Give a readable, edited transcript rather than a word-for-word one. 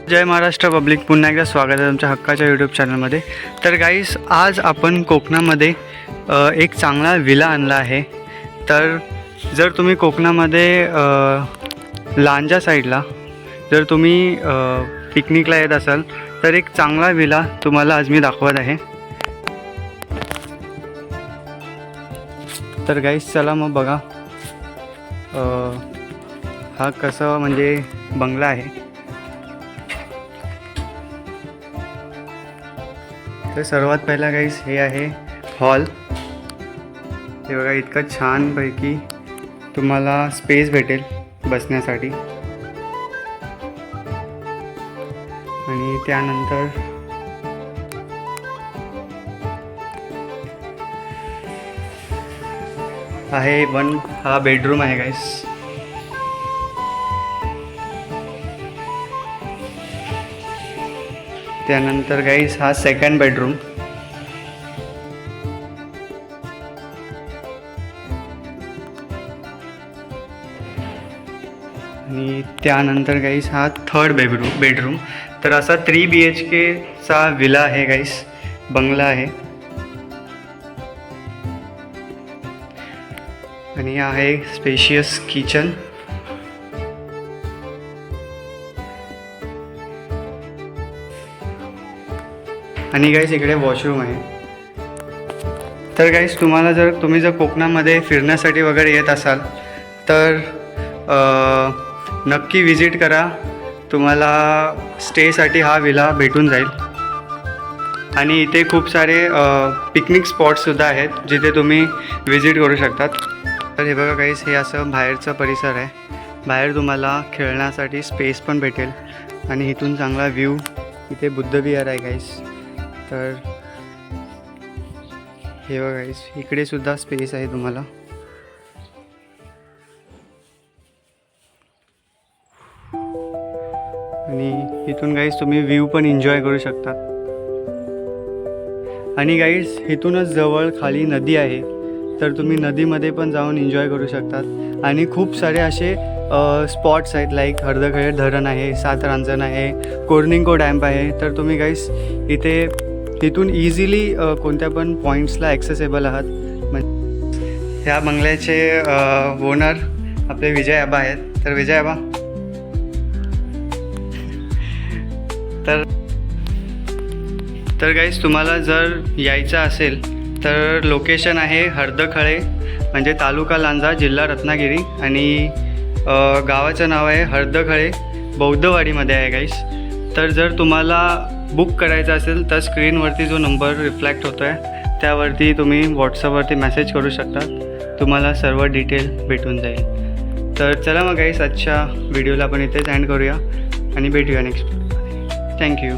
जय Maharashtra public, पुन्हा एकदा स्वागत आहे तुमच्या हक्काच्या यूट्यूब चॅनलमध्ये. तर गाईस, आज आपण कोकणामध्ये एक चांगला विला आणला आहे. तर जर तुम्ही कोकणामध्ये लांजा साईडला जर तुम्ही पिकनिकला येत असाल तर एक चांगला विला तुम्हाला आज मी दाखवत आहे. तर गाईस, चला मग बघा हा कसं म्हणजे बंगला आहे. तर सर्वात पहिला गाईस हे आहे हॉल. हे बघा, इतकं छानपैकी तुम्हाला स्पेस भेटेल बसण्यासाठी. आणि त्यानंतर आहे हा बेडरूम आहे गाईस. त्यानंतर गाईस हा सेकंड बेडरूम. आणि त्यानंतर गाईस हा थर्ड बेडरूम. तर असा 3 BHK चा विला आहे गाईस, बंगला आहे. आणि आहे स्पेशियस किचन. आणि गाईस इकडे वॉशरूम आहे. तर गाईस, तुम्ही जर कोकणामध्ये फिरण्यासाठी वगैरे येत असाल तर नक्की विजिट करा. तुम्हाला स्टेसाठी हा विला भेटून जाईल. आणि इथे खूप सारे पिकनिक स्पॉट्ससुद्धा आहेत जिथे तुम्ही विजिट करू शकतात. तर हे बघा गाईस, हे असं बाहेरचं परिसर आहे. बाहेर तुम्हाला खेळण्यासाठी स्पेस पण भेटेल. आणि इथून चांगला व्ह्यू. इथे बुद्धविहार आहे गाईस. तर हे बघा गाईस, इकडे सुद्धा स्पेस आहे तुम्हाला. आणि इथून गाईस तुम्ही व्ह्यू पण एन्जॉय करू शकता. आणि गाईस, इथूनच जवळ खाली नदी आहे. तर तुम्ही नदीमध्ये पण जाऊन एन्जॉय करू शकतात. आणि खूप सारे असे स्पॉट्स आहेत, लाईक हर्दखळे धरण आहे, सात रांजण आहे, कोर्निंको डॅम्प आहे. तर तुम्ही गाईस इथून इझिली कोणत्या पण पॉईंट्सला ॲक्सेसेबल आहात. ह्या बंगल्याचे ओनर आपले विजय आबा आहेत. तर विजय आबा, तर गाईस, तुम्हाला जर यायचं असेल तर लोकेशन आहे हर्दखळे, म्हणजे तालुका लांजा, जिल्हा रत्नागिरी. आणि गावाचं नाव आहे हर्दखळे, बौद्धवाडीमध्ये आहे गाईस. तर जर तुम्हाला बुक करायचं असेल तर स्क्रीनवरती जो नंबर रिफ्लॅक्ट होतो आहे त्यावरती तुम्ही व्हॉट्सअपवरती मेसेज करू शकता. तुम्हाला सर्व डिटेल भेटून जाईल. तर चला मग गाईस, आजच्या व्हिडिओला आपण इथेच एंड करूया आणि भेटूया नेक्स्ट व्हिडिओमध्ये. थँक्यू.